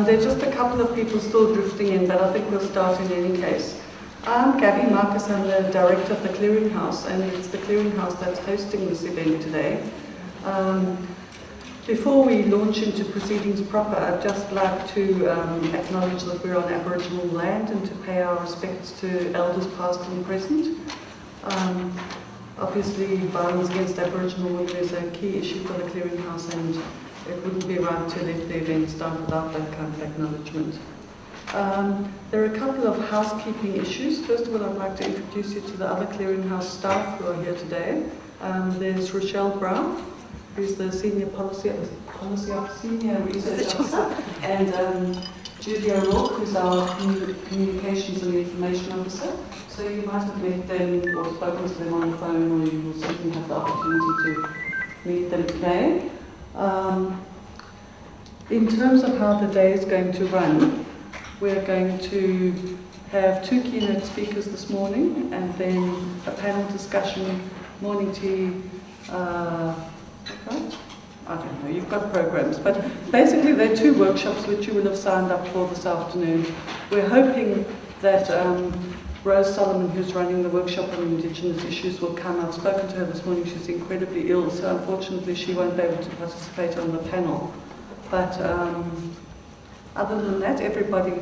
There are just a couple of people still drifting in, but I think we'll start in any case. I'm Gabby Marcus, I'm the director of the Clearinghouse, and it's the Clearinghouse that's hosting this event today. Before we launch into proceedings proper, I'd just like to acknowledge that we're on Aboriginal land and to pay our respects to elders past and present. Obviously, violence against Aboriginal women is a key issue for the Clearinghouse, and it wouldn't be right to let the event start without that kind of acknowledgement. There are a couple of housekeeping issues. First of all, I'd like to introduce you to the other Clearinghouse staff who are here today. There's Rochelle Brown, who's the Senior Policy Officer, Senior Research Officer, and Julia O'Rourke, who's our Communications and Information Officer. So you might have met them or spoken to them on the phone, or you will certainly have the opportunity to meet them today. In terms of how the day is going to run, we're going to have 2 keynote speakers this morning, and then a panel discussion, morning tea. I don't know, you've got programs, but basically there are 2 workshops which you will have signed up for this afternoon. We're hoping that Rose Solomon, who's running the workshop on Indigenous issues, will come. I've spoken to her this morning. She's incredibly ill, so unfortunately she won't be able to participate on the panel. But other than that, everybody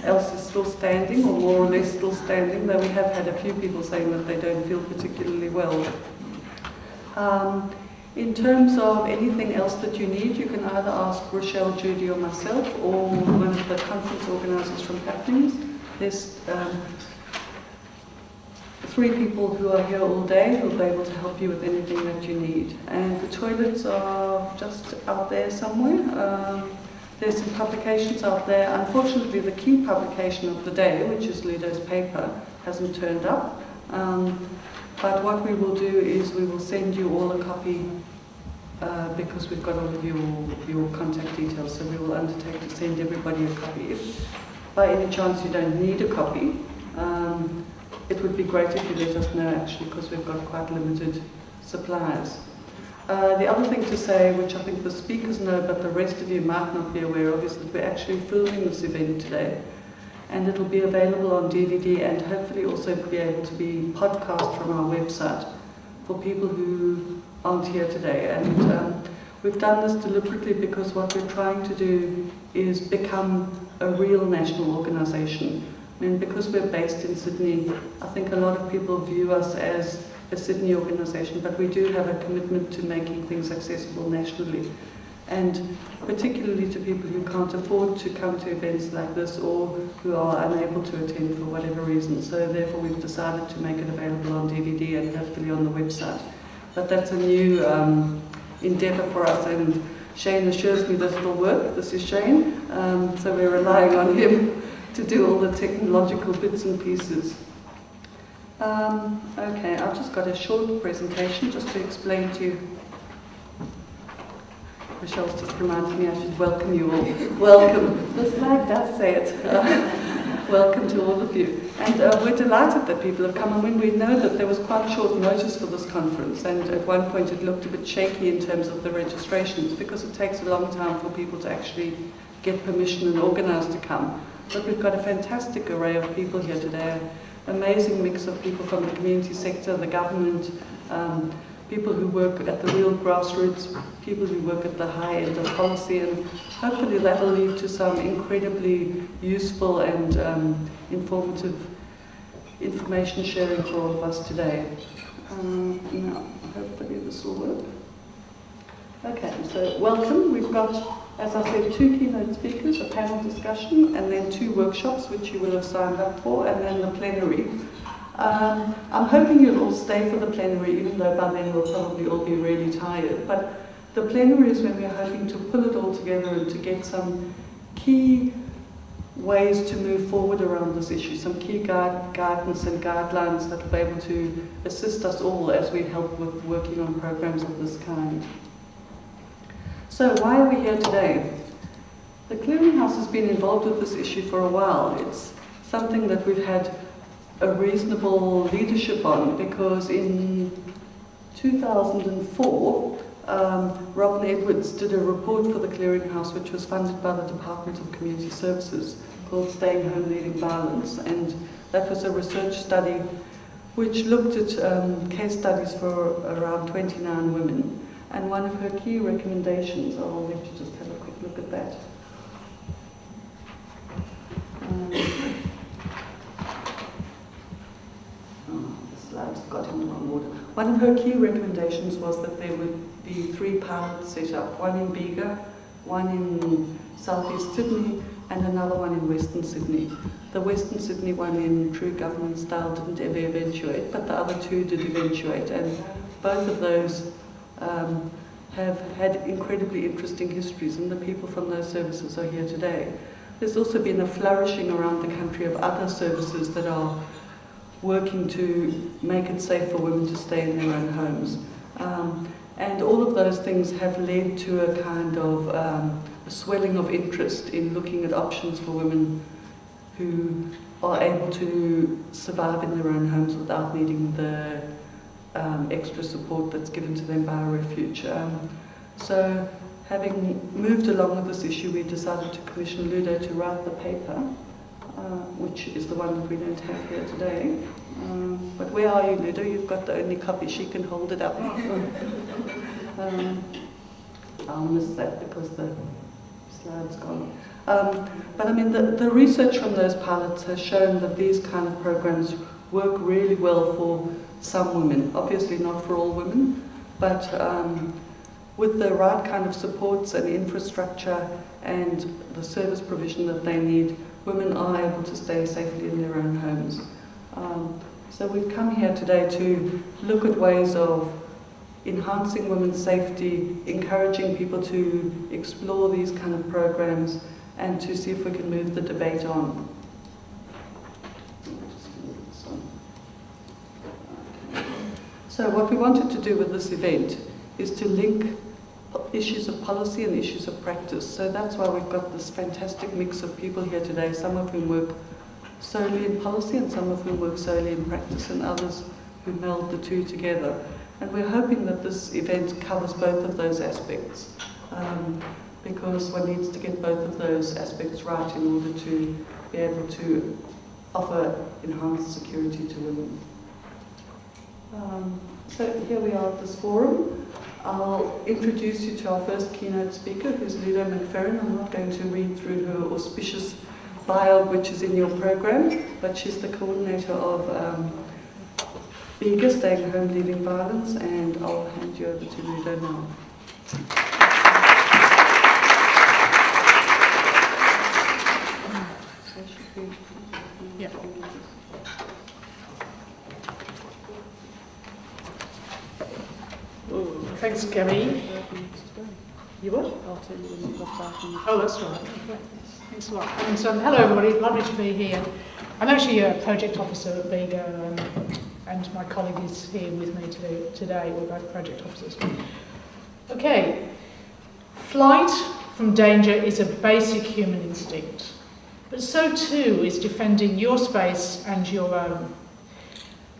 else is still standing, or more or less still standing, though we have had a few people saying that they don't feel particularly well. In terms of anything else that you need, you can either ask Rochelle, Judy, or myself, or one of the conference organisers from Happenings. There's 3 people who are here all day who will be able to help you with anything that you need. And the toilets are just out there somewhere. There's some publications out there. Unfortunately, the key publication of the day, which is Ludo's paper, hasn't turned up. But what we will do is we will send you all a copy because we've got all of your contact details, so we will undertake to send everybody a copy. If by any chance you don't need a copy, it would be great if you let us know, actually, because we've got quite limited supplies. The other thing to say, which I think the speakers know but the rest of you might not be aware of, is that we're actually filming this event today. And it'll be available on DVD and hopefully also be able to be podcast from our website for people who aren't here today. And we've done this deliberately because what we're trying to do is become a real national organisation. I mean, because we're based in Sydney, I think a lot of people view us as a Sydney organisation, but we do have a commitment to making things accessible nationally. And particularly to people who can't afford to come to events like this or who are unable to attend for whatever reason. So therefore we've decided to make it available on DVD and hopefully on the website. But that's a new endeavour for us, and Shane assures me that it'll work. This is Shane, so we're relying on him to do all the technological bits and pieces. Okay, I've just got a short presentation just to explain to you. Michelle's just reminded me I should welcome you all. Welcome. The slide does say it. Welcome to all of you. And we're delighted that people have come. I mean, we know that there was quite short notice for this conference, and at one point it looked a bit shaky in terms of the registrations because it takes a long time for people to actually get permission and organise to come. But we've got a fantastic array of people here today. Amazing mix of people from the community sector, the government, people who work at the real grassroots, people who work at the high end of policy, and hopefully that will lead to some incredibly useful and informative information sharing for all of us today. Now, hopefully this will work. Okay, so welcome. We've got, as I said, 2 keynote speakers, a panel discussion, and then 2 workshops which you will have signed up for, and then the plenary. I'm hoping you'll all stay for the plenary, even though by then we'll probably all be really tired. But the plenary is when we're hoping to pull it all together and to get some key ways to move forward around this issue, some key guidance and guidelines that will be able to assist us all as we help with working on programs of this kind. So why are we here today? The Clearinghouse has been involved with this issue for a while. It's something that we've had a reasonable leadership on, because in 2004, Robin Edwards did a report for the Clearinghouse, which was funded by the Department of Community Services, called Staying Home Leaving Violence, and that was a research study which looked at case studies for around 29 women. And one of her key recommendations, I'll let you just have a quick look at that. The slides got in the wrong order. One of her key recommendations was that there would be 3 pilots set up, one in Bega, one in southeast Sydney, and another one in Western Sydney. The Western Sydney one in true government style didn't ever eventuate, but the other 2 did eventuate, and both of those have had incredibly interesting histories, and the people from those services are here today. There's also been a flourishing around the country of other services that are working to make it safe for women to stay in their own homes. And all of those things have led to a kind of a swelling of interest in looking at options for women who are able to survive in their own homes without needing the extra support that's given to them by a refuge. So having moved along with this issue, we decided to commission Ludo to write the paper, which is the one that we don't have here today. But where are you, Ludo? You've got the only copy. She can hold it up. I'll miss that because the slide's gone. But I mean, the research from those pilots has shown that these kind of programs work really well for some women. Obviously not for all women, but with the right kind of supports and infrastructure and the service provision that they need, women are able to stay safely in their own homes. So we've come here today to look at ways of enhancing women's safety, encouraging people to explore these kind of programs, and to see if we can move the debate on. So what we wanted to do with this event is to link issues of policy and issues of practice. So that's why we've got this fantastic mix of people here today, some of whom work solely in policy and some of whom work solely in practice, and others who meld the 2 together. And we're hoping that this event covers both of those aspects, because one needs to get both of those aspects right in order to be able to offer enhanced security to women. So here we are at this forum. I'll introduce you to our first keynote speaker, who's Ludo McFerrin. I'm not going to read through her auspicious bio, which is in your program, but she's the coordinator of Bega, Staying Home Leaving Violence, and I'll hand you over to Ludo now. Yeah. Thanks, Gabby. You what? I'll tell you when you've got back. Oh, that's right. Okay. Thanks a lot. And so, hello, everybody. Lovely to be here. I'm actually a project officer at Bega, and my colleague is here with me today. We're both project officers. Okay. Flight from danger is a basic human instinct, but so too is defending your space and your own.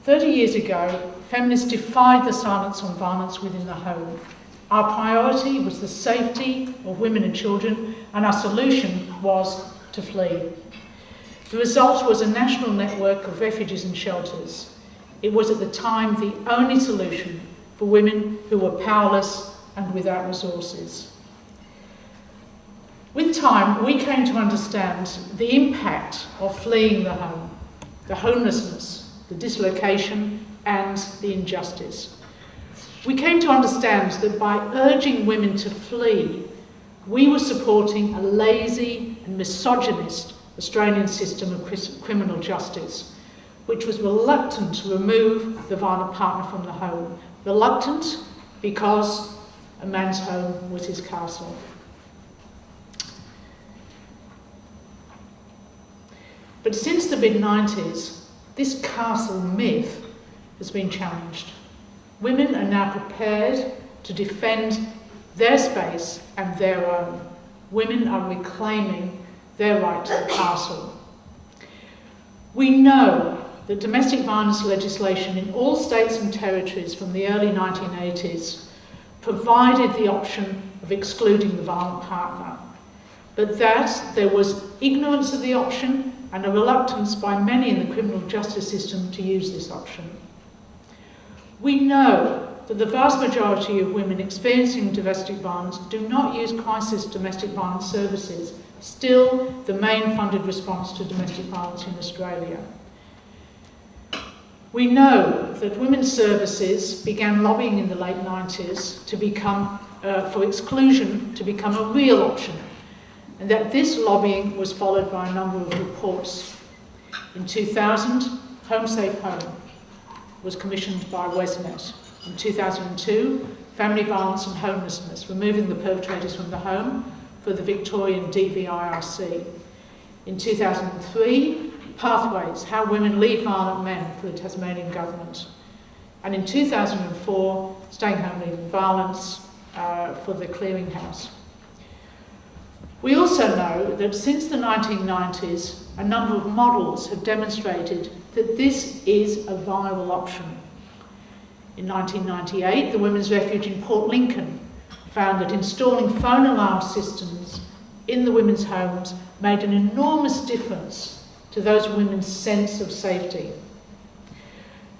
30 years ago, feminists defied the silence on violence within the home. Our priority was the safety of women and children, and our solution was to flee. The result was a national network of refuges and shelters. It was at the time the only solution for women who were powerless and without resources. With time, we came to understand the impact of fleeing the home, the homelessness, the dislocation, and the injustice. We came to understand that by urging women to flee, we were supporting a lazy and misogynist Australian system of criminal justice, which was reluctant to remove the violent partner from the home. Reluctant because a man's home was his castle. But since the mid-90s, this castle myth has been challenged. Women are now prepared to defend their space and their own. Women are reclaiming their right to the castle. We know that domestic violence legislation in all states and territories from the early 1980s provided the option of excluding the violent partner, but that there was ignorance of the option and a reluctance by many in the criminal justice system to use this option. We know that the vast majority of women experiencing domestic violence do not use crisis domestic violence services, still the main funded response to domestic violence in Australia. We know that women's services began lobbying in the late 90s to become, for exclusion to become a real option, and that this lobbying was followed by a number of reports. In 2000, Home Safe Home was commissioned by Wesnet. In 2002, Family Violence and Homelessness, removing the perpetrators from the home, for the Victorian DVIRC. In 2003, Pathways, How Women Leave Violent Men, for the Tasmanian Government. And in 2004, Staying Home Leaving Violence, for the Clearinghouse. We also know that since the 1990s, a number of models have demonstrated that this is a viable option. In 1998, the Women's Refuge in Port Lincoln found that installing phone alarm systems in the women's homes made an enormous difference to those women's sense of safety.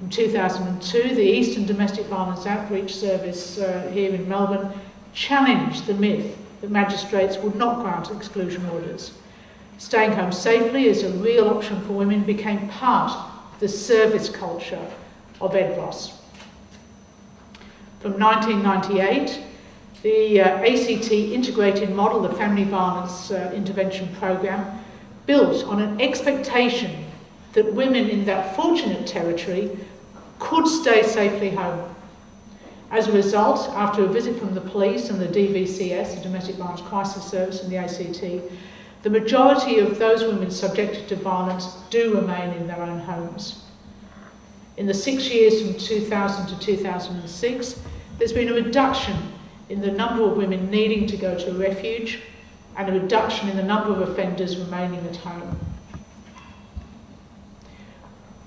In 2002, the Eastern Domestic Violence Outreach Service here in Melbourne challenged the myth that magistrates would not grant exclusion orders. Staying home safely as a real option for women became part of the service culture of EDVOS. From 1998, the ACT integrated model, the Family Violence Intervention Program, built on an expectation that women in that fortunate territory could stay safely home. As a result, after a visit from the police and the DVCS, the Domestic Violence Crisis Service, and the ACT, the majority of those women subjected to violence do remain in their own homes. In the 6 years from 2000 to 2006, there's been a reduction in the number of women needing to go to a refuge and a reduction in the number of offenders remaining at home.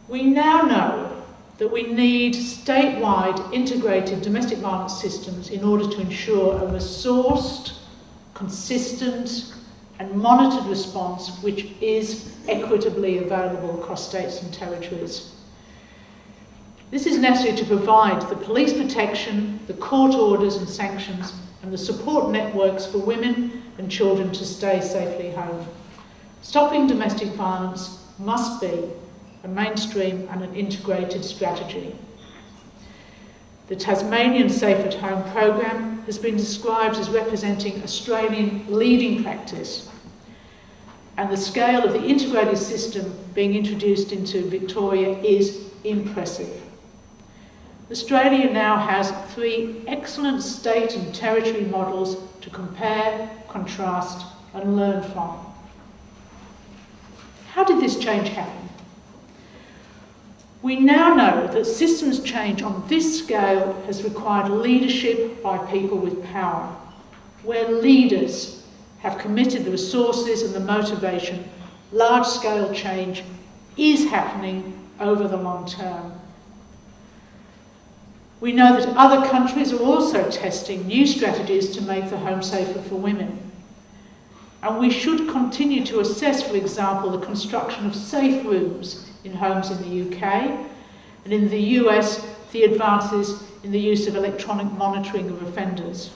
We now know that we need statewide integrated domestic violence systems in order to ensure a resourced, consistent and monitored response which is equitably available across states and territories. This is necessary to provide the police protection, the court orders and sanctions, and the support networks for women and children to stay safely home. Stopping domestic violence must be a mainstream and an integrated strategy. The Tasmanian Safe at Home program has been described as representing Australian leading practice, and the scale of the integrated system being introduced into Victoria is impressive. Australia now has 3 excellent state and territory models to compare, contrast and learn from. How did this change happen? We now know that systems change on this scale has required leadership by people with power, where leaders have committed the resources and the motivation. Large-scale change is happening over the long term. We know that other countries are also testing new strategies to make the home safer for women. And we should continue to assess, for example, the construction of safe rooms in homes in the UK, and in the US, the advances in the use of electronic monitoring of offenders.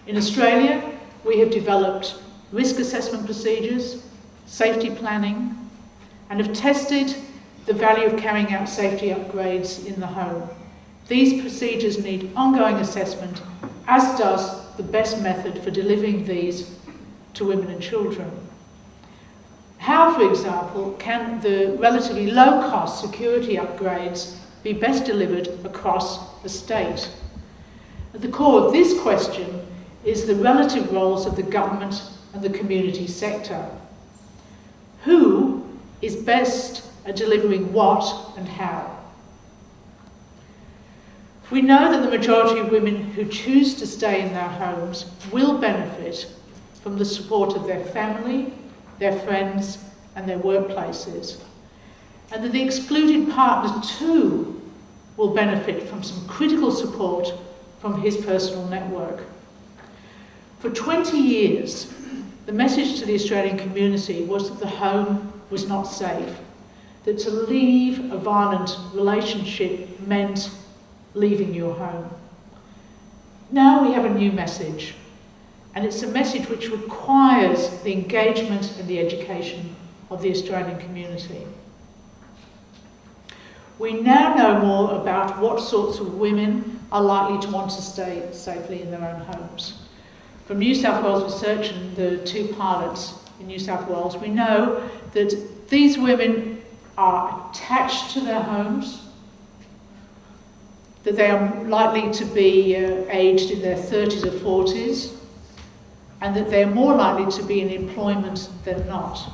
In Australia, we have developed risk assessment procedures, safety planning, and have tested the value of carrying out safety upgrades in the home. These procedures need ongoing assessment, as does the best method for delivering these to women and children. How, for example, can the relatively low-cost security upgrades be best delivered across the state? At the core of this question is the relative roles of the government and the community sector. Who is best at delivering what and how? We know that the majority of women who choose to stay in their homes will benefit from the support of their family, their friends and their workplaces. and that the excluded partner too will benefit from some critical support from his personal network. For 20 years, the message to the Australian community was that the home was not safe, that to leave a violent relationship meant leaving your home. Now we have a new message, and it's a message which requires the engagement and the education of the Australian community. We now know more about what sorts of women are likely to want to stay safely in their own homes. From New South Wales research and the 2 pilots in New South Wales, we know that these women are attached to their homes, that they are likely to be aged in their 30s or 40s, and that they're more likely to be in employment than not.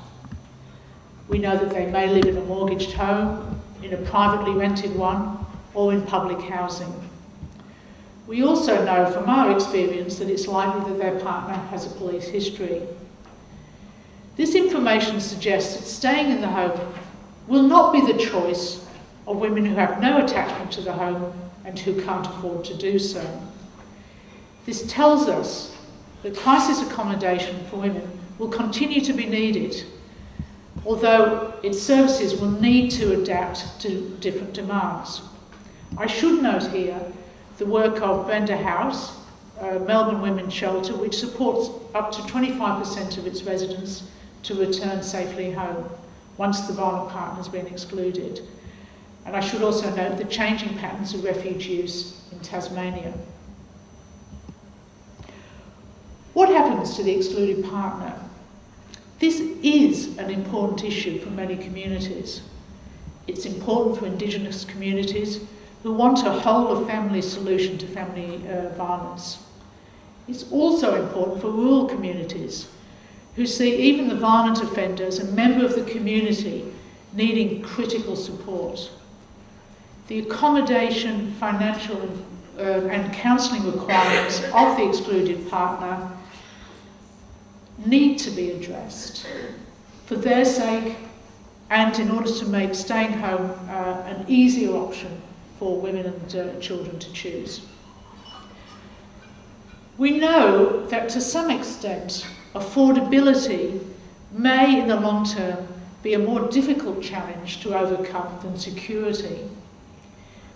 We know that they may live in a mortgaged home, in a privately rented one, or in public housing. We also know from our experience that it's likely that their partner has a police history. This information suggests that staying in the home will not be the choice of women who have no attachment to the home and who can't afford to do so. This tells us that crisis accommodation for women will continue to be needed, although its services will need to adapt to different demands. I should note here the work of Brenda House, a Melbourne Women's Shelter, which supports up to 25% of its residents to return safely home once the violent partner has been excluded. And I should also note the changing patterns of refuge use in Tasmania. What happens to the excluded partner? This is an important issue for many communities. It's important for Indigenous communities who want a whole-of-family solution to family violence. It's also important for rural communities who see even the violent offender as a member of the community needing critical support. The accommodation, financial and counselling requirements of the excluded partner need to be addressed for their sake and in order to make staying home an easier option for women and children to choose. We know that to some extent affordability may in the long term be a more difficult challenge to overcome than security.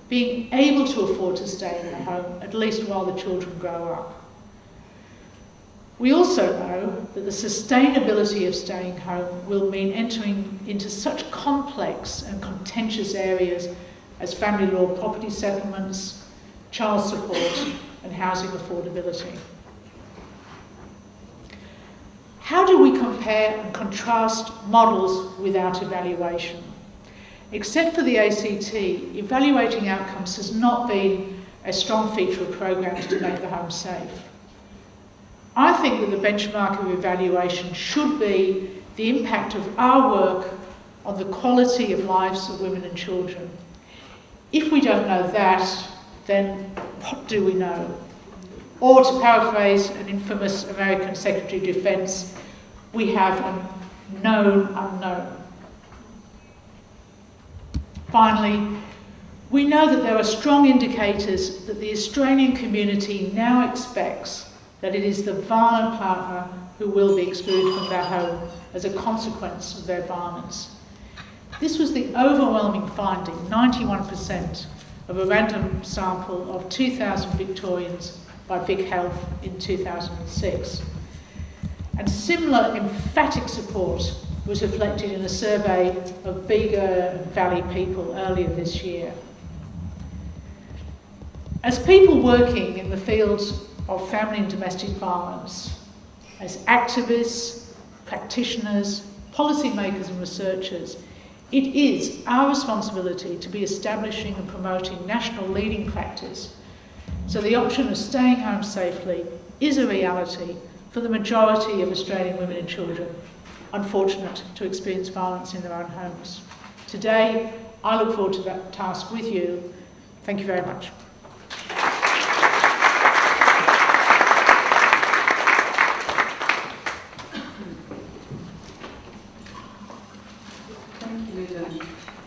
Being able to afford to stay in the home, at least while the children grow up. We also know that the sustainability of staying home will mean entering into such complex and contentious areas as family law property settlements, child support and housing affordability. How do we compare and contrast models without evaluation? Except for the ACT, evaluating outcomes has not been a strong feature of programs to make the home safe. I think that the benchmark of evaluation should be the impact of our work on the quality of lives of women and children. If we don't know that, then what do we know? Or to paraphrase an infamous American Secretary of Defence, we have a known unknown. Finally, we know that there are strong indicators that the Australian community now expects that it is the violent partner who will be excluded from their home as a consequence of their violence. This was the overwhelming finding, 91% of a random sample of 2,000 Victorians by Vic Health in 2006. And similar emphatic support was reflected in a survey of Bega Valley people earlier this year. As people working in the fields of family and domestic violence, as activists, practitioners, policymakers and researchers, it is our responsibility to be establishing and promoting national leading practice so the option of staying home safely is a reality for the majority of Australian women and children unfortunate to experience violence in their own homes. Today, I look forward to that task with you. Thank you very much.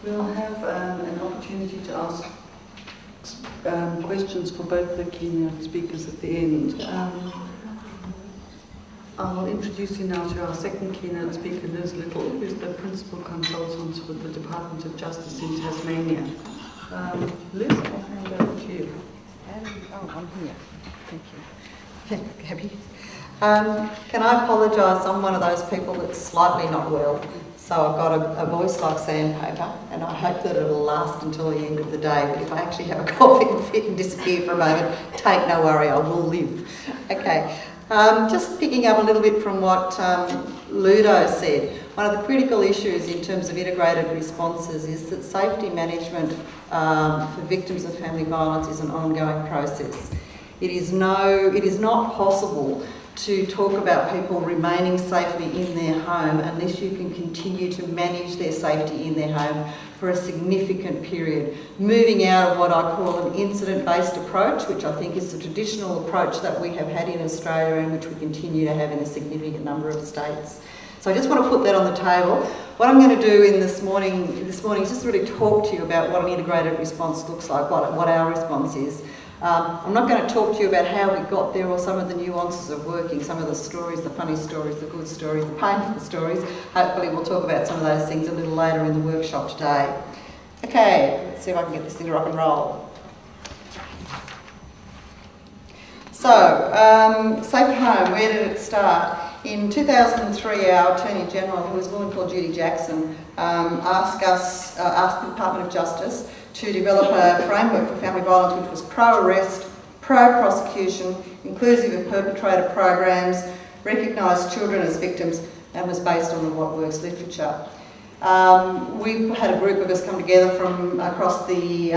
We'll have an opportunity to ask questions for both the keynote speakers at the end. I'll introduce you now to our second keynote speaker, Liz Little, who's the Principal Consultant with the Department of Justice in Tasmania. Liz, I'll hand over to you. I'm here. Thank you. Gabby. Can I apologise? I'm one of those people that's slightly not well. So I've got a voice like sandpaper, and I hope that it'll last until the end of the day. But if I actually have a coughing fit and disappear for a moment, take no worry, I will live. Okay. Just picking up a little bit from what Ludo said, one of the critical issues in terms of integrated responses is that safety management for victims of family violence is an ongoing process. It is not possible to talk about people remaining safely in their home unless you can continue to manage their safety in their home for a significant period, moving out of what I call an incident-based approach, which I think is the traditional approach that we have had in Australia and which we continue to have in a significant number of states. So I just want to put that on the table. What I'm going to do in this morning is just really talk to you about what an integrated response looks like, what our response is. I'm not going to talk to you about how we got there or some of the nuances of working, some of the stories, the funny stories, the good stories, the painful stories. Hopefully we'll talk about some of those things a little later in the workshop today. Okay, let's see if I can get this thing to rock and roll. So, Safe at Home, where did it start? In 2003, our Attorney General, who was a woman called Judy Jackson, asked the Department of Justice to develop a framework for family violence which was pro-arrest, pro-prosecution, inclusive of perpetrator programs, recognised children as victims, and was based on the What Works literature. We had a group of us come together from across the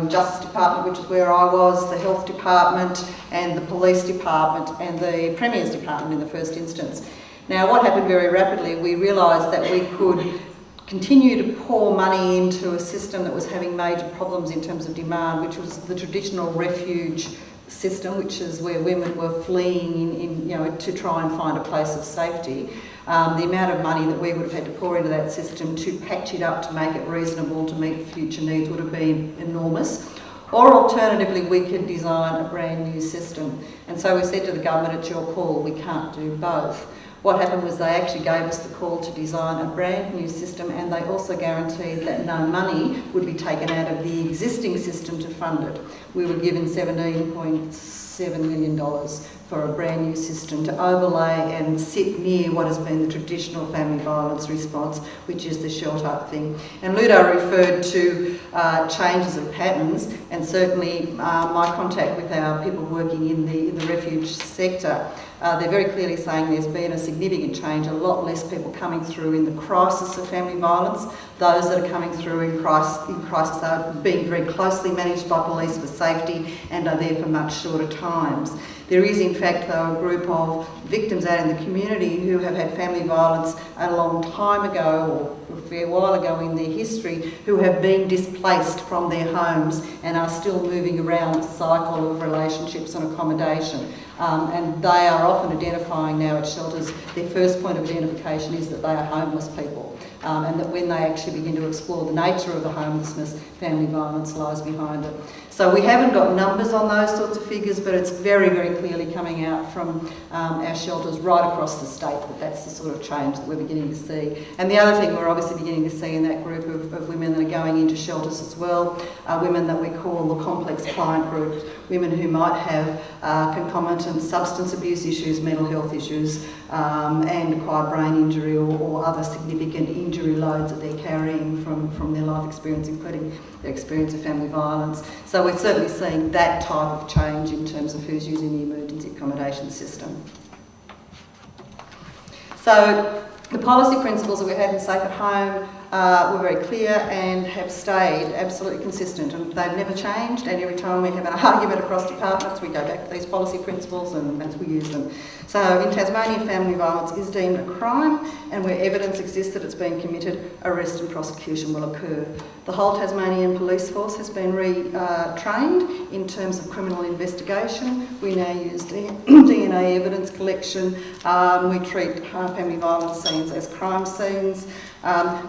Justice Department, which is where I was, the Health Department and the Police Department and the Premier's Department in the first instance. Now what happened very rapidly, we realised that we could continue to pour money into a system that was having major problems in terms of demand, which was the traditional refuge system, which is where women were fleeing to try and find a place of safety. The amount of money that we would have had to pour into that system to patch it up to make it reasonable to meet future needs would have been enormous. Or alternatively, we could design a brand new system. And so we said to the government, it's your call, we can't do both. What happened was they actually gave us the call to design a brand new system, and they also guaranteed that no money would be taken out of the existing system to fund it. We were given $17.7 million for a brand new system to overlay and sit near what has been the traditional family violence response, which is the shell-type thing. And Ludo referred to changes of patterns, and certainly my contact with our people working in the refuge sector, they're very clearly saying there's been a significant change, a lot less people coming through in the crisis of family violence. Those that are coming through in crisis are being very closely managed by police for safety and are there for much shorter times. There is in fact though a group of victims out in the community who have had family violence a long time ago or a fair while ago in their history who have been displaced from their homes and are still moving around a cycle of relationships and accommodation. And they are often identifying now at shelters, their first point of identification is that they are homeless people. And that when they actually begin to explore the nature of the homelessness, family violence lies behind it. So we haven't got numbers on those sorts of figures, but it's very, very clearly coming out from our shelters right across the state that that's the sort of change that we're beginning to see. And the other thing we're obviously beginning to see in that group of women that are going into shelters as well are women that we call the complex client group, women who might have concomitant substance abuse issues, mental health issues, and acquired brain injury or other significant injury loads that they're carrying from their life experience, including their experience of family violence. So we're certainly seeing that type of change in terms of who's using the emergency accommodation system. So the policy principles that we had in Safe at Home were very clear and have stayed absolutely consistent, and they've never changed, and every time we have an argument across departments we go back to these policy principles and we use them. So in Tasmania, family violence is deemed a crime, and where evidence exists that it's been committed, arrest and prosecution will occur. The whole Tasmanian police force has been retrained in terms of criminal investigation. We now use DNA evidence collection. We treat family violence scenes as crime scenes.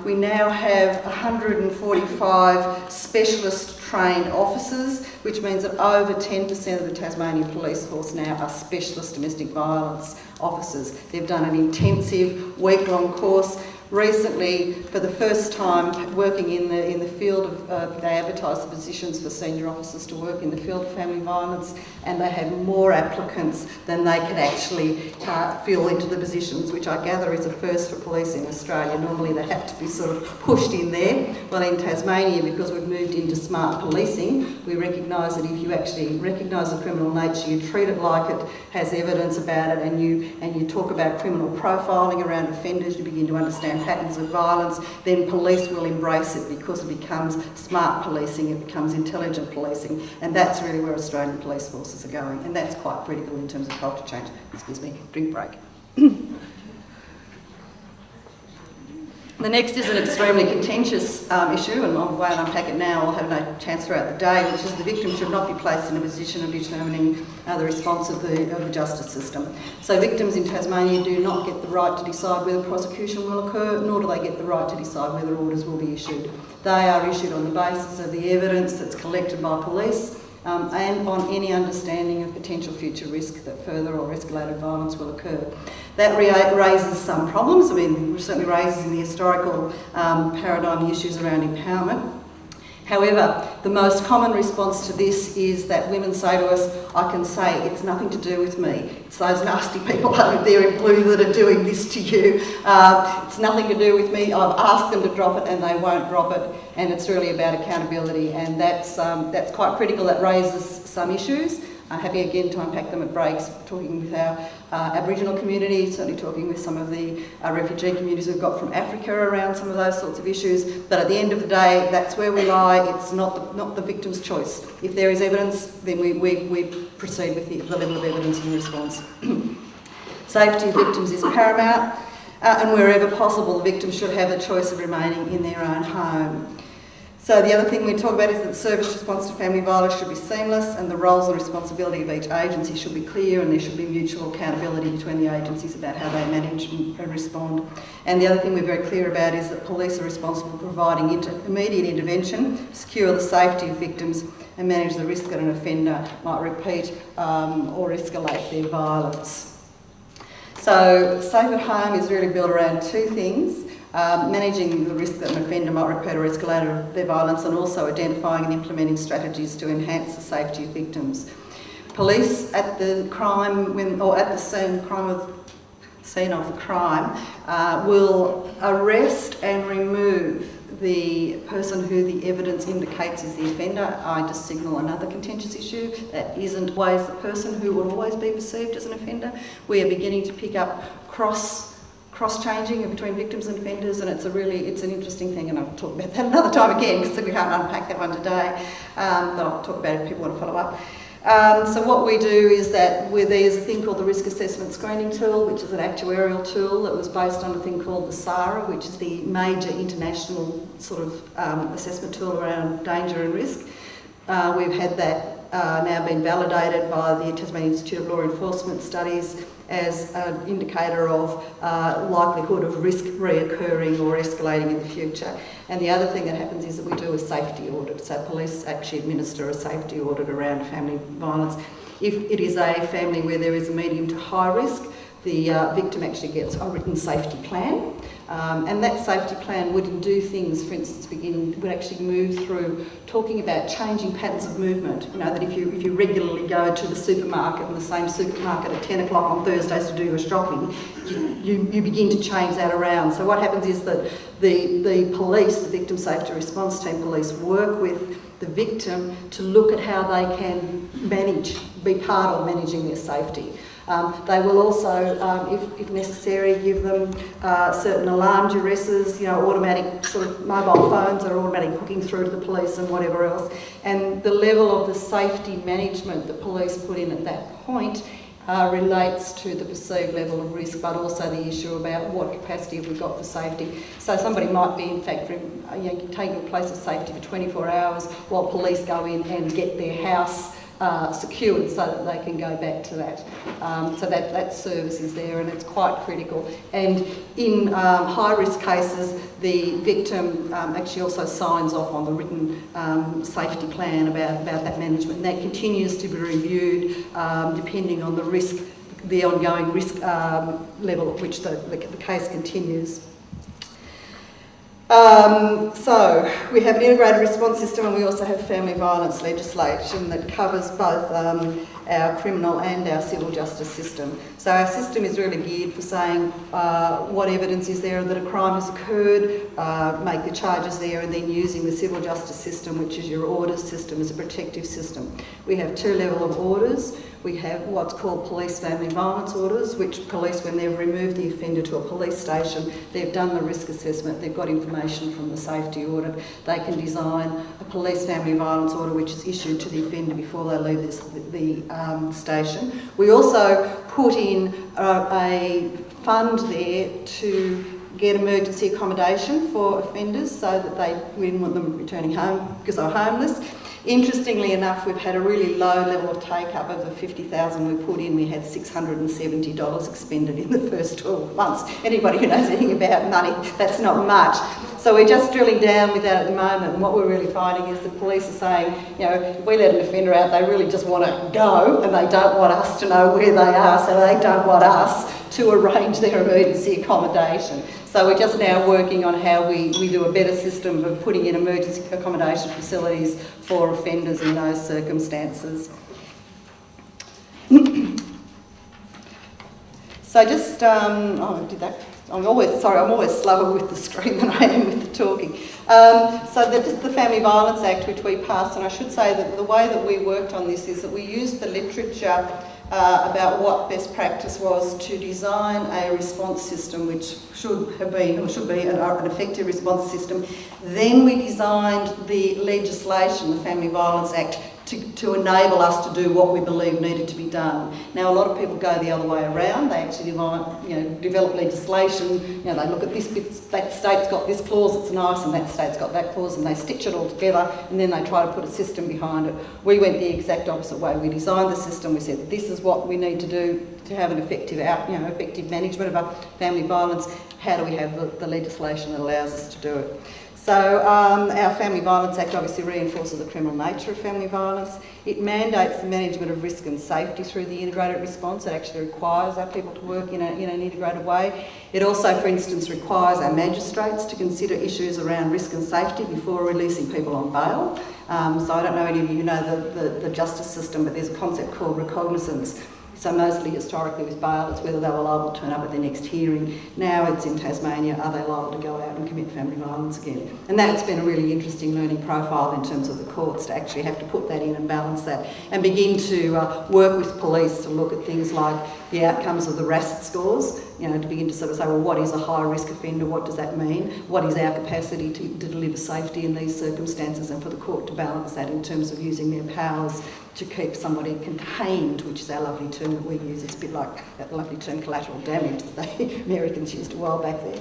We now have 145 specialist trained officers, which means that over 10% of the Tasmanian Police Force now are specialist domestic violence officers. They've done an intensive week-long course. Recently, for the first time, working in the field of, they advertised the positions for senior officers to work in the field of family violence, and they had more applicants than they could actually fill into the positions, which I gather is a first for police in Australia. Normally they have to be sort of pushed in there. Well, in Tasmania, because we've moved into smart policing, we recognise that if you actually recognise the criminal nature, you treat it like it has evidence about it, and you talk about criminal profiling around offenders, you begin to understand patterns of violence, then police will embrace it because it becomes smart policing, it becomes intelligent policing, and that's really where Australian police forces are going, and that's quite critical in terms of culture change. Excuse me, drink break. The next is an extremely contentious issue, and I won't unpack it now, I'll have no chance throughout the day, which is the victim should not be placed in a position of determining the response of the justice system. So victims in Tasmania do not get the right to decide whether prosecution will occur, nor do they get the right to decide whether orders will be issued. They are issued on the basis of the evidence that's collected by police, and on any understanding of potential future risk that further or escalated violence will occur. That raises some problems. I mean, it certainly raises in the historical paradigm the issues around empowerment. However, the most common response to this is that women say to us, I can say it's nothing to do with me. It's those nasty people over there in blue that are doing this to you. It's nothing to do with me. I've asked them to drop it and they won't drop it. And it's really about accountability, and that's quite critical. That raises some issues. I'm happy again to unpack them at breaks, talking with our Aboriginal community, certainly talking with some of the refugee communities we've got from Africa around some of those sorts of issues. But at the end of the day, that's where we lie. It's not the victim's choice. If there is evidence, then we proceed with the level of evidence in response. Safety of victims is paramount, and wherever possible, the victim should have the choice of remaining in their own home. So the other thing we talk about is that the service response to family violence should be seamless, and the roles and responsibility of each agency should be clear, and there should be mutual accountability between the agencies about how they manage and respond. And the other thing we're very clear about is that police are responsible for providing immediate intervention, secure the safety of victims, and manage the risk that an offender might repeat or escalate their violence. So Safe at Home is really built around two things. Managing the risk that an offender might repeat or escalate their violence, and also identifying and implementing strategies to enhance the safety of victims. Police at the scene of the crime will arrest and remove the person who the evidence indicates is the offender. I just signal another contentious issue. That isn't always the person who will always be perceived as an offender. We are beginning to pick up cross-changing between victims and offenders, and it's an interesting thing, and I'll talk about that another time again because we can't unpack that one today, but I'll talk about it if people want to follow up. So what we do is that there's a thing called the Risk Assessment Screening Tool, which is an actuarial tool that was based on a thing called the SARA, which is the major international sort of assessment tool around danger and risk. We've had that now been validated by the Tasmanian Institute of Law Enforcement Studies as an indicator of likelihood of risk reoccurring or escalating in the future. And the other thing that happens is that we do a safety audit. So police actually administer a safety audit around family violence. If it is a family where there is a medium to high risk, the victim actually gets a written safety plan. And that safety plan would do things, for instance, would actually move through talking about changing patterns of movement. You know, that if you regularly go to the supermarket and the same supermarket at 10 o'clock on Thursdays to do your shopping, you begin to change that around. So what happens is that the police, the Victim Safety Response Team police, work with the victim to look at how they can be part of managing their safety. They will also, if necessary, give them certain alarm duresses, automatic sort of mobile phones that are automatic hooking through to the police and whatever else. And the level of the safety management that police put in at that point relates to the perceived level of risk, but also the issue about what capacity have we got for safety. So somebody might be, in fact, taking a place of safety for 24 hours while police go in and get their house secured so that they can go back to that. So that service is there, and it's quite critical. And in high-risk cases, the victim actually also signs off on the written safety plan about that management, and that continues to be reviewed depending on the risk, the ongoing risk level at which the case continues. So we have an integrated response system, and we also have family violence legislation that covers both our criminal and our civil justice system. So our system is really geared for saying what evidence is there that a crime has occurred, make the charges there, and then using the civil justice system, which is your orders system, as a protective system. We have 2 levels of orders. We have what's called police family violence orders, which police, when they've removed the offender to a police station, they've done the risk assessment, they've got information from the safety audit, they can design a police family violence order which is issued to the offender before they leave the station. We also put in a fund there to get emergency accommodation for offenders so that we didn't want them returning home because they were homeless. Interestingly enough, we've had a really low level of take-up. Of the 50,000 we put in, we had $670 expended in the first 12 months. Anybody who knows anything about money, that's not much. So we're just drilling down with that at the moment, and what we're really finding is the police are saying, you know, if we let an offender out, they really just want to go, and they don't want us to know where they are, so they don't want us to arrange their emergency accommodation. So we're just now working on how we do a better system of putting in emergency accommodation facilities for offenders in those circumstances. So just, I did that. I'm always slower with the screen than I am with the talking. So the Family Violence Act, which we passed, and I should say that the way that we worked on this is that we used the literature about what best practice was to design a response system which should be an effective response system. Then we designed the legislation, the Family Violence Act, to enable us to do what we believe needed to be done. Now, a lot of people go the other way around. They actually develop legislation. They look at this bit, that state's got this clause, it's nice, and that state's got that clause, and they stitch it all together, and then they try to put a system behind it. We went the exact opposite way. We designed the system. We said, this is what we need to do to have an effective management of family violence. How do we have the legislation that allows us to do it? So our Family Violence Act obviously reinforces the criminal nature of family violence. It mandates the management of risk and safety through the integrated response. It actually requires our people to work in an integrated way. It also, for instance, requires our magistrates to consider issues around risk and safety before releasing people on bail. So I don't know any of you know the justice system, but there's a concept called recognizance. So mostly historically with bail, it's whether they were liable to turn up at their next hearing. Now it's in Tasmania, are they liable to go out and commit family violence again? And that's been a really interesting learning profile in terms of the courts to actually have to put that in and balance that and begin to work with police to look at things like the outcomes of the RAST scores, to begin to sort of say, well, what is a high risk offender? What does that mean? What is our capacity to deliver safety in these circumstances, and for the court to balance that in terms of using their powers to keep somebody contained, which is our lovely term that we use. It's a bit like that lovely term collateral damage that the Americans used a while back there.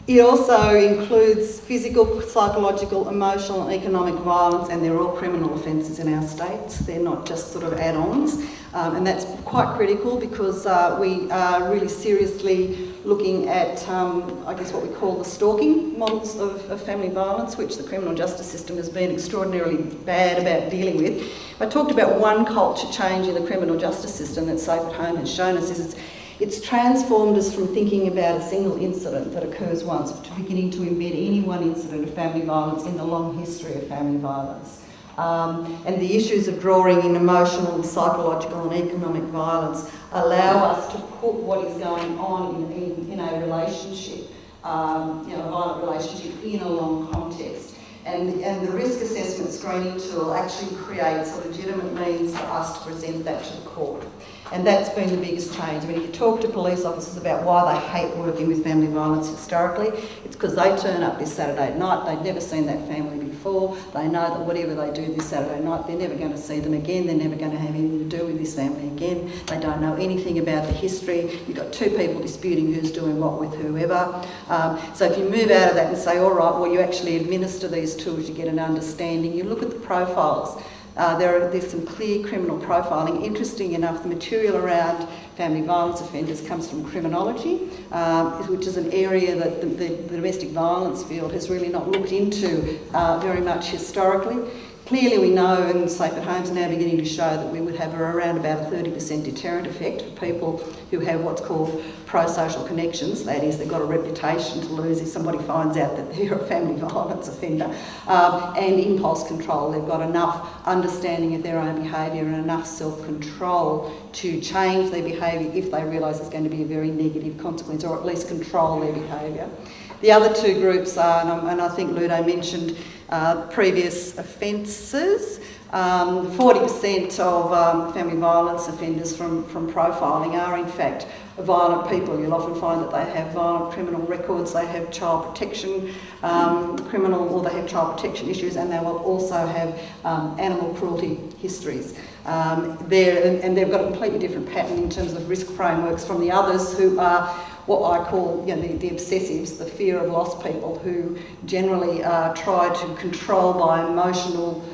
It also includes physical, psychological, emotional and economic violence, and they're all criminal offences in our states. They're not just sort of add-ons, and that's quite critical because we are really seriously looking at, I guess, what we call the stalking models of family violence, which the criminal justice system has been extraordinarily bad about dealing with. I talked about one culture change in the criminal justice system that Safe at Home has shown us is it's transformed us from thinking about a single incident that occurs once to beginning to embed any one incident of family violence in the long history of family violence. And the issues of drawing in emotional, psychological and economic violence allow us to put what is going on in a relationship, a violent relationship, in a long context. And the risk assessment screening tool actually creates a legitimate means for us to present that to the court. And that's been the biggest change. When you talk to police officers about why they hate working with family violence historically, it's because they turn up this Saturday night, they've never seen that family before, they know that whatever they do this Saturday night, they're never going to see them again, they're never going to have anything to do with this family again, they don't know anything about the history, you've got two people disputing who's doing what with whoever. So if you move out of that and say, all right, well, you actually administer these tools, you get an understanding, you look at the profiles. There's some clear criminal profiling. Interesting enough, the material around family violence offenders comes from criminology, which is an area that the domestic violence field has really not looked into very much historically. Clearly we know, and Safe at Home's now beginning to show, that we would have around about a 30% deterrent effect for people who have what's called pro-social connections. That is, they've got a reputation to lose if somebody finds out that they're a family violence offender. And impulse control. They've got enough understanding of their own behaviour and enough self-control to change their behaviour if they realise it's going to be a very negative consequence, or at least control their behaviour. The other two groups are, and I think Ludo mentioned previous offences. 40% of family violence offenders from profiling are in fact violent people. You'll often find that they have violent criminal records, they have child protection or they have child protection issues, and they will also have animal cruelty histories. And they've got a completely different pattern in terms of risk frameworks from the others, who are what I call, the obsessives, the fear of lost people, who generally try to control by emotional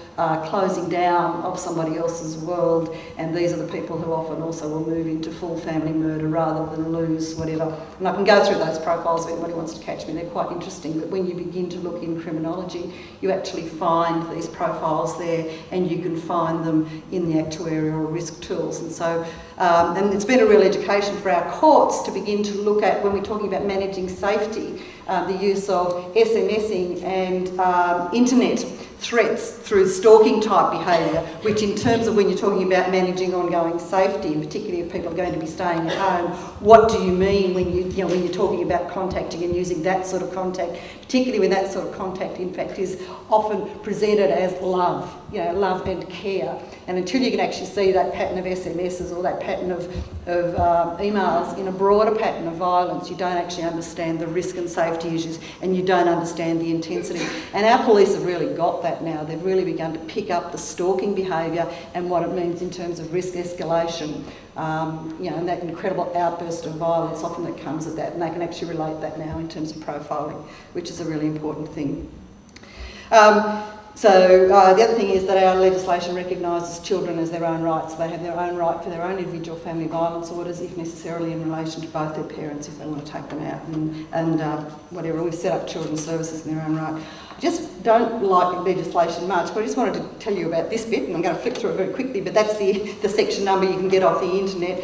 closing down of somebody else's world, and these are the people who often also will move into full family murder rather than lose whatever. And I can go through those profiles if anybody wants to catch me, they're quite interesting, but when you begin to look in criminology, you actually find these profiles there, and you can find them in the actuarial risk tools. And so, and it's been a real education for our courts to begin to look at, when we're talking about managing safety, the use of SMSing and internet threats through stalking type behaviour, which in terms of when you're talking about managing ongoing safety, and particularly if people are going to be staying at home, what do you mean when when you're talking about contacting and using that sort of contact, particularly when that sort of contact in fact is often presented as love, love and care. And until you can actually see that pattern of SMSs or that pattern of emails in a broader pattern of violence, you don't actually understand the risk and safety issues, and you don't understand the intensity. And our police have really got that now. They've really begun to pick up the stalking behaviour and what it means in terms of risk escalation. And that incredible outburst of violence often that comes with that, and they can actually relate that now in terms of profiling, which is a really important thing. The other thing is that our legislation recognises children as their own rights. They have their own right for their own individual family violence orders, if necessarily in relation to both their parents, if they want to take them out and whatever. We've set up children's services in their own right. I just don't like legislation much, but I just wanted to tell you about this bit, and I'm going to flick through it very quickly, but that's the section number you can get off the internet.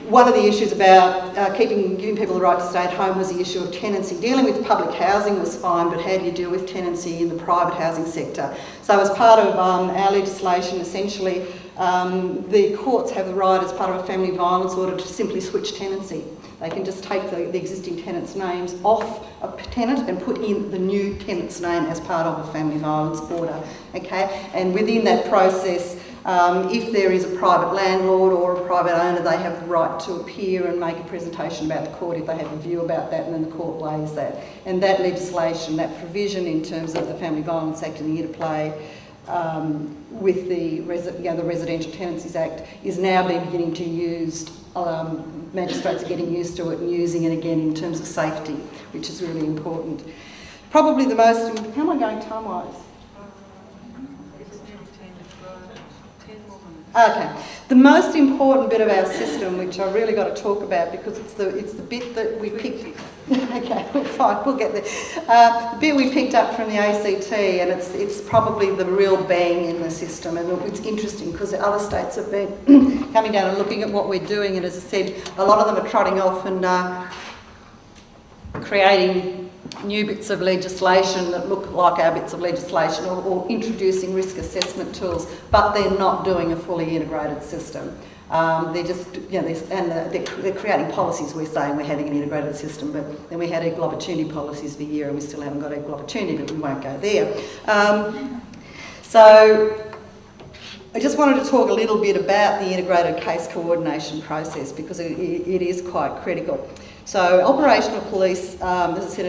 One of the issues about giving people the right to stay at home was the issue of tenancy. Dealing with public housing was fine, but how do you deal with tenancy in the private housing sector? So as part of our legislation, essentially, the courts have the right, as part of a family violence order, to simply switch tenancy. They can just take the existing tenants' names off a tenant and put in the new tenant's name as part of a family violence order. Okay, and within that process, if there is a private landlord or a private owner, they have the right to appear and make a presentation about the court if they have a view about that, and then the court weighs that. And that legislation, that provision in terms of the Family Violence Act and the interplay with the Residential Tenancies Act is now beginning to use. Magistrates are getting used to it and using it again in terms of safety, which is really important. Probably the most... How am I going time-wise? Okay. The most important bit of our system, which I really got to talk about because it's the bit that we picked... Okay, fine, we'll get there. The bit we picked up from the ACT, and it's probably the real bang in the system, and it's interesting because the other states have been coming down and looking at what we're doing, and as I said, a lot of them are trotting off and creating new bits of legislation that look like our bits of legislation, or introducing risk assessment tools, but they're not doing a fully integrated system. They're just, they're creating policies. We're saying we're having an integrated system, but then we had equal opportunity policies for a year, and we still haven't got equal opportunity, but we won't go there. I just wanted to talk a little bit about the integrated case coordination process because it is quite critical. So operational police, as I said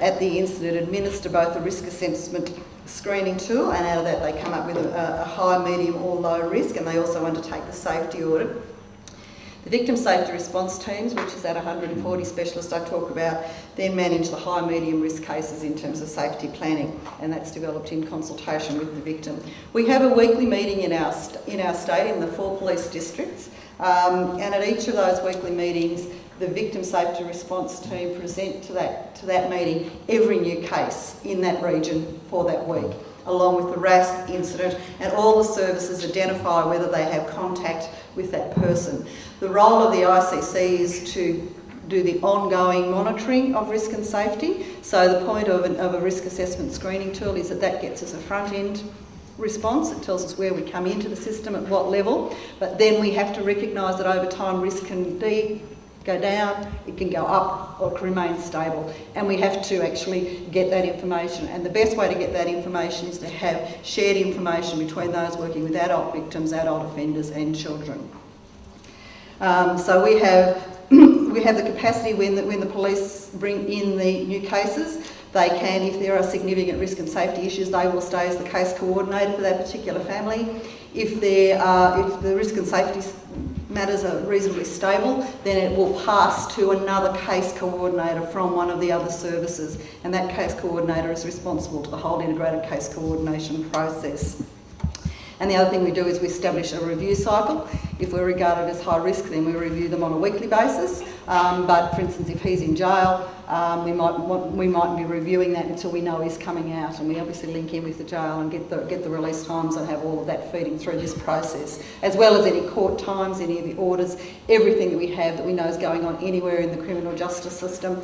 at the incident, administer both a risk assessment screening tool, and out of that they come up with a high, medium or low risk, and they also undertake the safety audit. The victim safety response teams, which is that 140 specialists I talk about, then manage the high, medium risk cases in terms of safety planning, and that's developed in consultation with the victim. We have a weekly meeting in our state in the 4 police districts, and at each of those weekly meetings, the victim safety response team present to that meeting every new case in that region for that week, along with the RAS incident, and all the services identify whether they have contact with that person. The role of the ICC is to do the ongoing monitoring of risk and safety. So the point of a risk assessment screening tool is that gets us a front-end response. It tells us where we come into the system, at what level, but then we have to recognise that over time risk can go down, it can go up, or it can remain stable, and we have to actually get that information. And the best way to get that information is to have shared information between those working with adult victims, adult offenders and children. So we have the capacity when the police bring in the new cases, they can, if there are significant risk and safety issues, they will stay as the case coordinator for that particular family. If the risk and safety matters are reasonably stable, then it will pass to another case coordinator from one of the other services, and that case coordinator is responsible for the whole integrated case coordination process. And the other thing we do is we establish a review cycle. If we're regarded as high risk, then we review them on a weekly basis. But for instance, if he's in jail, we might be reviewing that until we know he's coming out, and we obviously link in with the jail and get the release times and have all of that feeding through this process, as well as any court times, any of the orders, everything that we have that we know is going on anywhere in the criminal justice system,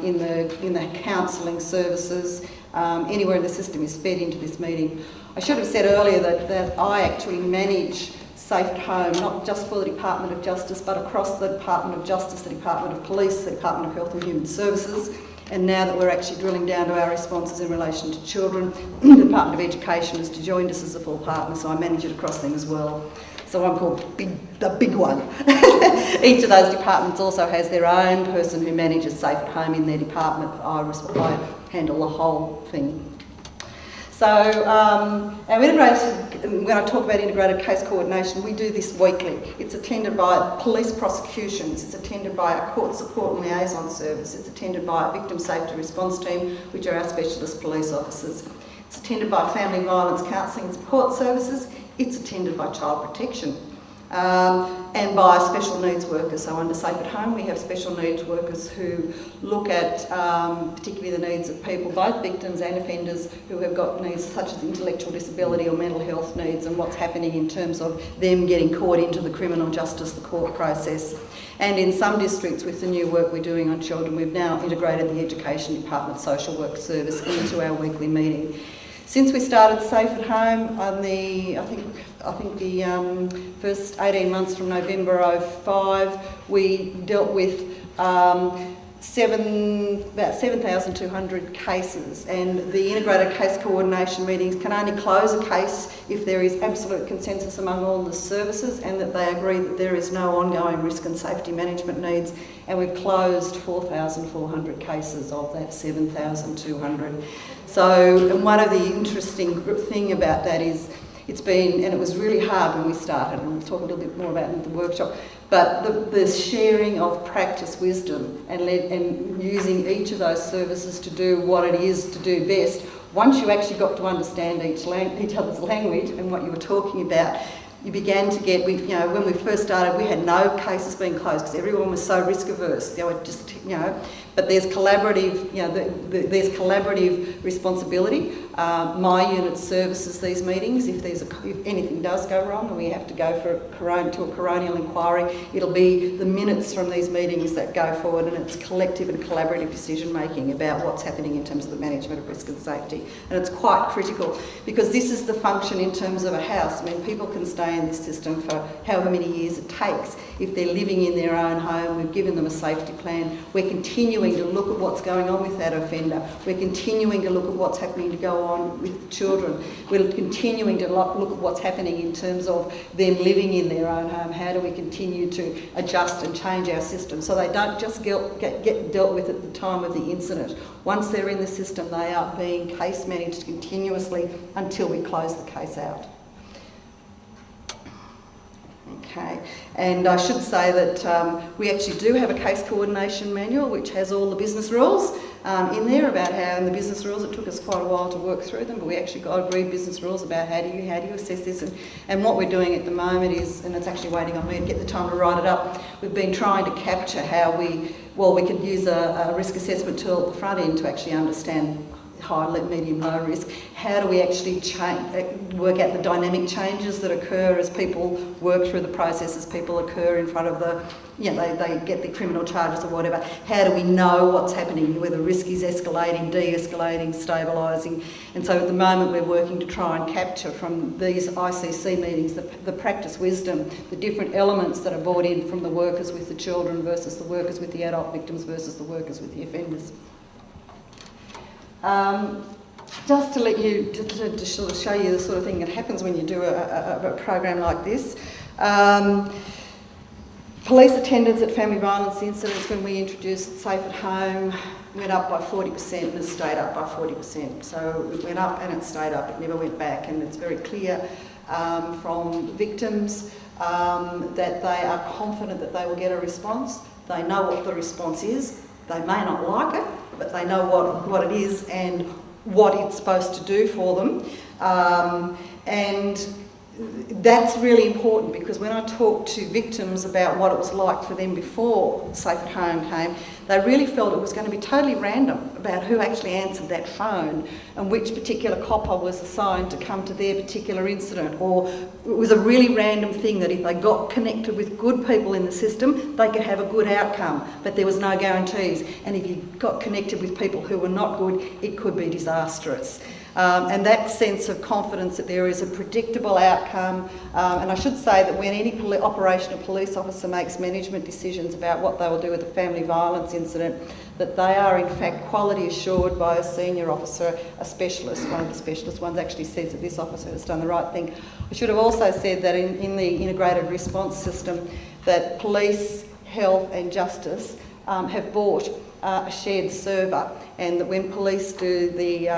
in the counselling services, anywhere in the system is fed into this meeting. I should have said earlier that I actually manage Safe at Home, not just for the Department of Justice, but across the Department of Justice, the Department of Police, the Department of Health and Human Services. And now that we're actually drilling down to our responses in relation to children, the Department of Education has joined us as a full partner, so I manage it across them as well. So I'm called the big one. Each of those departments also has their own person who manages Safe at Home in their department. I handle the whole thing. So our integrated, when I talk about integrated case coordination, we do this weekly. It's attended by police prosecutions, it's attended by our court support and liaison service, it's attended by a victim safety response team, which are our specialist police officers. It's attended by family violence counselling and support services, it's attended by child protection. And by special needs workers. So under Safe at Home we have special needs workers who look at particularly the needs of people, both victims and offenders, who have got needs such as intellectual disability or mental health needs, and what's happening in terms of them getting caught into the criminal justice, the court process. And in some districts, with the new work we're doing on children, we've now integrated the Education Department social work service into our weekly meeting. Since we started Safe at Home on the, I think the first 18 months from November 05, we dealt with about 7,200 cases, and the integrated case coordination meetings can only close a case if there is absolute consensus among all the services and that they agree that there is no ongoing risk and safety management needs, and we've closed 4,400 cases of that 7,200. So, and one of the interesting thing about that is it's been, and it was really hard when we started, and we'll talk a little bit more about it in the workshop, but the sharing of practice wisdom and using each of those services to do what it is to do best. Once you actually got to understand each other's language and what you were talking about, you began to get, when we first started, we had no cases being closed because everyone was so risk averse. They were just, but there's collaborative, there's collaborative responsibility. My unit services these meetings. If anything does go wrong and we have to go to a coronial inquiry, it'll be the minutes from these meetings that go forward, and it's collective and collaborative decision making about what's happening in terms of the management of risk and safety. And it's quite critical because this is the function in terms of a house. I mean, people can stay in this system for however many years it takes. If they're living in their own home, we've given them a safety plan. We're continuing to look at what's going on with that offender. We're continuing to look at what's happening to go on with children. We're continuing to look at what's happening in terms of them living in their own home. How do we continue to adjust and change our system so they don't just get dealt with at the time of the incident. Once they're in the system, they are being case managed continuously until we close the case out. Okay, and I should say that we actually do have a case coordination manual which has all the business rules in there about how, and the business rules, it took us quite a while to work through them, but we actually got agreed business rules about how do you assess this, and what we're doing at the moment is, and it's actually waiting on me to get the time to write it up, we've been trying to capture how we could use a risk assessment tool at the front end to actually understand high, medium, low risk. How do we actually work out the dynamic changes that occur as people work through the process, as people occur in front of the, they get the criminal charges or whatever. How do we know what's happening, whether risk is escalating, de-escalating, stabilising? And so at the moment we're working to try and capture from these ICC meetings the practice wisdom, the different elements that are brought in from the workers with the children versus the workers with the adult victims versus the workers with the offenders. Just to let you, to sort of show you the sort of thing that happens when you do a program like this. Police attendance at family violence incidents, when we introduced Safe at Home, went up by 40% and has stayed up by 40%. So it went up and it stayed up, it never went back, and it's very clear from victims that they are confident that they will get a response. They know what the response is. They may not like it, but they know what it is and what it's supposed to do for them. And that's really important, because when I talked to victims about what it was like for them before Safe at Home came, they really felt it was going to be totally random about who actually answered that phone and which particular copper was assigned to come to their particular incident. Or it was a really random thing that if they got connected with good people in the system, they could have a good outcome, but there was no guarantees. And if you got connected with people who were not good, it could be disastrous. And that sense of confidence that there is a predictable outcome, and I should say that when any operational police officer makes management decisions about what they will do with a family violence incident, that they are in fact quality assured by a senior officer, a specialist. One of the specialist ones actually says that this officer has done the right thing. I should have also said that in the integrated response system that police, health and justice have bought a shared server, and that when police do the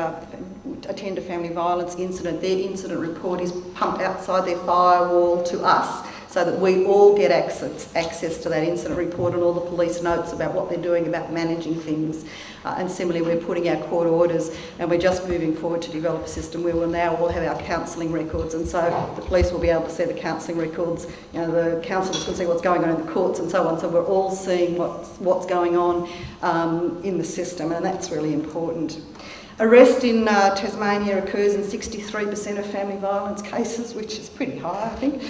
attend a family violence incident, their incident report is pumped outside their firewall to us, so that we all get access to that incident report and all the police notes about what they're doing about managing things. And similarly, we're putting our court orders, and we're just moving forward to develop a system where we'll now all have our counselling records, and so the police will be able to see the counselling records, the counsellors can see what's going on in the courts and so on, so we're all seeing what's going on in the system, and that's really important. Arrest in Tasmania occurs in 63% of family violence cases, which is pretty high, I think.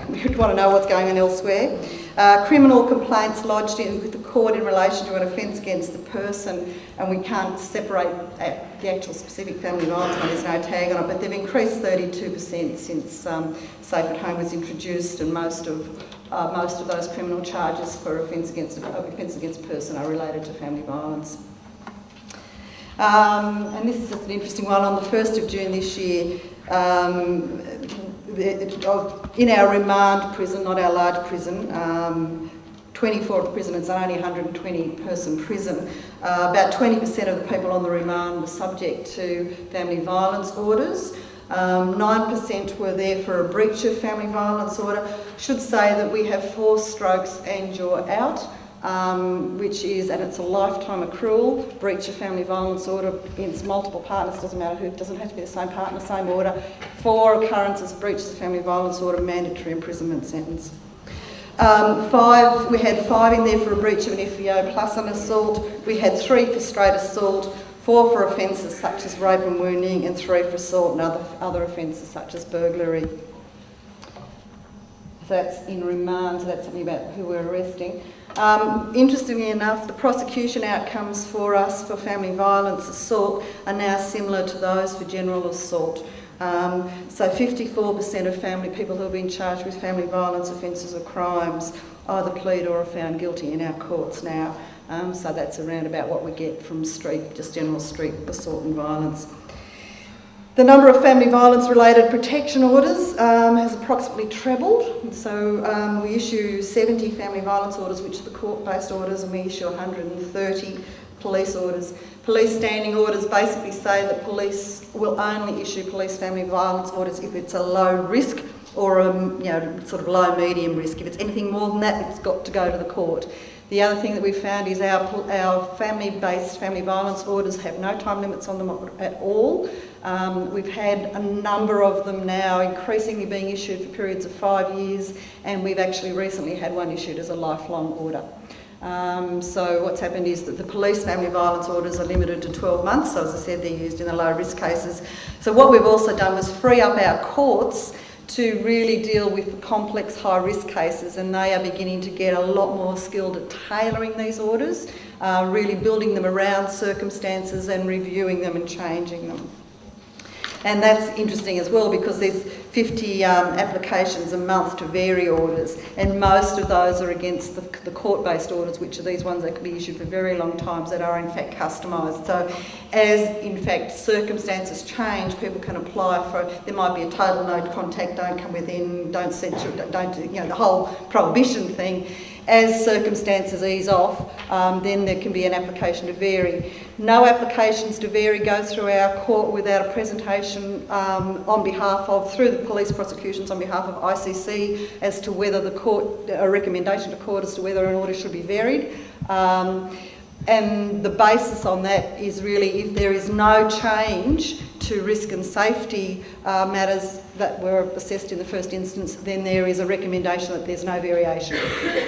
We would want to know what's going on elsewhere. Criminal complaints lodged with the court in relation to an offence against the person, and we can't separate the actual specific family violence one, there's no tag on it, but they've increased 32% since Safe at Home was introduced, and most of those criminal charges for offence against person are related to family violence. And this is just an interesting one. On the 1st of June this year, in our remand prison, not our large prison, 24 of the prisoners, only 120 person prison, about 20% of the people on the remand were subject to family violence orders. 9% were there for a breach of family violence order. Should say that we have 4 strokes and you're out. Which is, and it's a lifetime accrual, breach of family violence order against multiple partners, doesn't matter who, it doesn't have to be the same partner, same order. 4 occurrences of breaches of family violence order, mandatory imprisonment sentence. We had 5 in there for a breach of an FVO plus an assault. We had 3 for straight assault, 4 for offences such as rape and wounding, and 3 for assault and other offences such as burglary. So that's in remand, so that's something about who we're arresting. Interestingly enough, the prosecution outcomes for us for family violence assault are now similar to those for general assault. So 54% of family people who have been charged with family violence offences or crimes either plead or are found guilty in our courts now. So that's around about what we get from just general street assault and violence. The number of family violence related protection orders has approximately trebled. So we issue 70 family violence orders, which are the court-based orders, and we issue 130 police orders. Police standing orders basically say that police will only issue police family violence orders if it's a low risk or a sort of low medium risk. If it's anything more than that, it's got to go to the court. The other thing that we've found is our family-based family violence orders have no time limits on them at all. We've had a number of them now increasingly being issued for periods of 5 years, and we've actually recently had one issued as a lifelong order. So what's happened is that the police family violence orders are limited to 12 months, so as I said, they're used in the low risk cases. So what we've also done was free up our courts to really deal with complex high risk cases, and they are beginning to get a lot more skilled at tailoring these orders, really building them around circumstances and reviewing them and changing them. And that's interesting as well, because there's 50 applications a month to vary orders, and most of those are against the court-based orders, which are these ones that can be issued for very long times that are in fact customised. So as in fact circumstances change, people can apply for, there might be a total no contact, don't come within, don't censure, don't do, the whole prohibition thing. As circumstances ease off, then there can be an application to vary. No applications to vary go through our court without a presentation on behalf of, through the police prosecutions on behalf of ICC, as to whether the court, a recommendation to court as to whether an order should be varied. And the basis on that is really if there is no change to risk and safety matters that were assessed in the first instance, then there is a recommendation that there's no variation.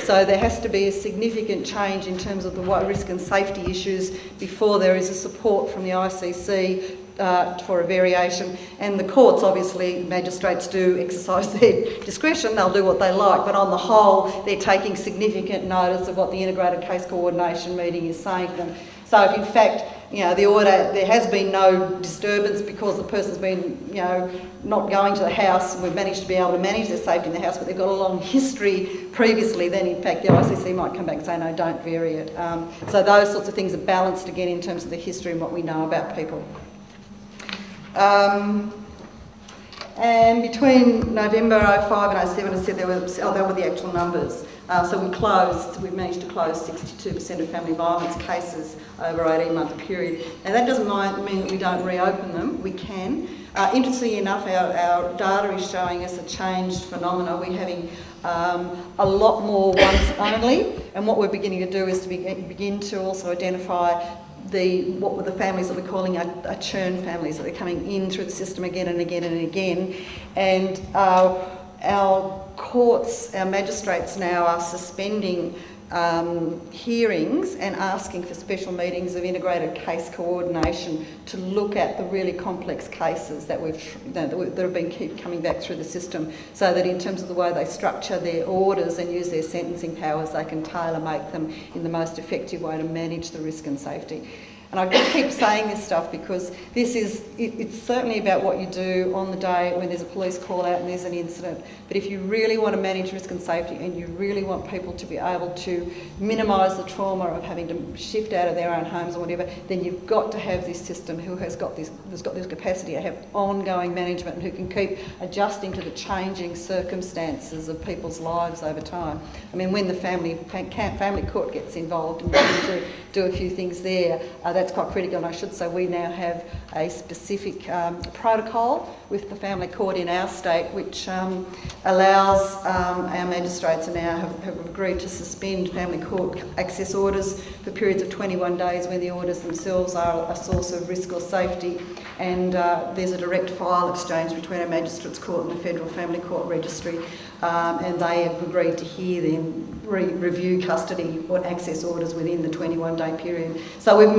So there has to be a significant change in terms of the risk and safety issues before there is a support from the ICC for a variation. And the courts, obviously, magistrates do exercise their discretion, they'll do what they like, but on the whole they're taking significant notice of what the Integrated Case Coordination meeting is saying to them. So if in fact, the order, there has been no disturbance because the person's been, not going to the house, and we've managed to be able to manage their safety in the house, but they've got a long history previously, then in fact the ICC might come back and say, no, don't vary it. So those sorts of things are balanced again in terms of the history and what we know about people. And between November 05 and 07, I said they were the actual numbers. So we've managed to close 62% of family violence cases over an 18-month period. And that doesn't mean that we don't reopen them, we can. Interestingly enough, our data is showing us a changed phenomena. We're having a lot more once only, and what we're beginning to do is to begin to also identify what were the families that we're calling a churn families, that are coming in through the system again and again and again. And our courts, our magistrates now are suspending hearings and asking for special meetings of integrated case coordination to look at the really complex cases that have been keep coming back through the system, so that in terms of the way they structure their orders and use their sentencing powers, they can tailor-make them in the most effective way to manage the risk and safety. And I just keep saying this stuff because it's certainly about what you do on the day when there's a police call out and there's an incident. But if you really want to manage risk and safety, and you really want people to be able to minimise the trauma of having to shift out of their own homes or whatever, then you've got to have this system has got this capacity to have ongoing management, and who can keep adjusting to the changing circumstances of people's lives over time. I mean, when the family court gets involved and we need to do a few things there, that's quite critical. And I should say we now have a specific protocol with the family court in our state, which allows our magistrates and now have agreed to suspend family court access orders for periods of 21 days when the orders themselves are a source of risk or safety. And there's a direct file exchange between our magistrates court and the Federal Family Court Registry, and they have agreed to hear them review custody or access orders within the 21-day period. So we're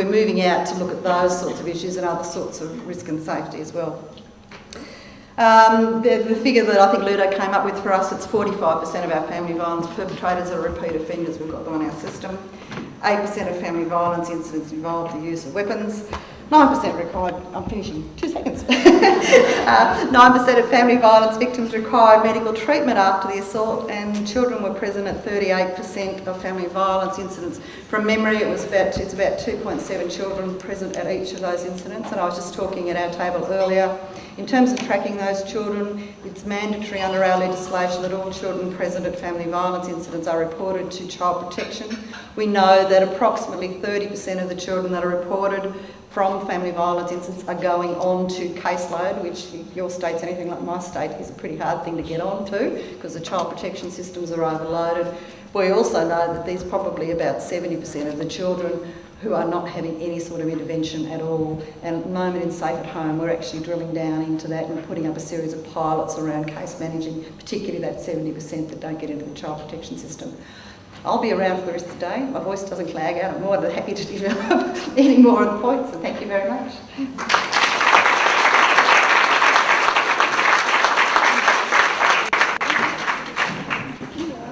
moving out to look at those sorts of issues and other sorts of risk and safety as well. The figure that I think Ludo came up with for us, it's 45% of our family violence perpetrators are repeat offenders. We've got them on our system. 8% of family violence incidents involve the use of weapons. 9% required, I'm finishing, 2 seconds. 9% of family violence victims required medical treatment after the assault, and children were present at 38% of family violence incidents. From memory, it's about 2.7 children present at each of those incidents, and I was just talking at our table earlier. In terms of tracking those children, it's mandatory under our legislation that all children present at family violence incidents are reported to Child Protection. We know that approximately 30% of the children that are reported from family violence incidents are going on to caseload, which if your state's anything like my state is a pretty hard thing to get on to because the child protection systems are overloaded. We also know that there's probably about 70% of the children who are not having any sort of intervention at all. And at the moment in Safe at Home, we're actually drilling down into that and putting up a series of pilots around case managing, particularly that 70% that don't get into the child protection system. I'll be around for the rest of the day. My voice doesn't flag out. I'm more than happy to develop any more of the points, and thank you very much.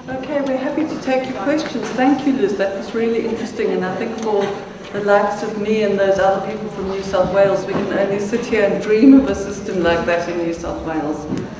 Okay, we're happy to take your questions. Thank you, Liz. That was really interesting, and I think for the likes of me and those other people from New South Wales, we can only sit here and dream of a system like that in New South Wales.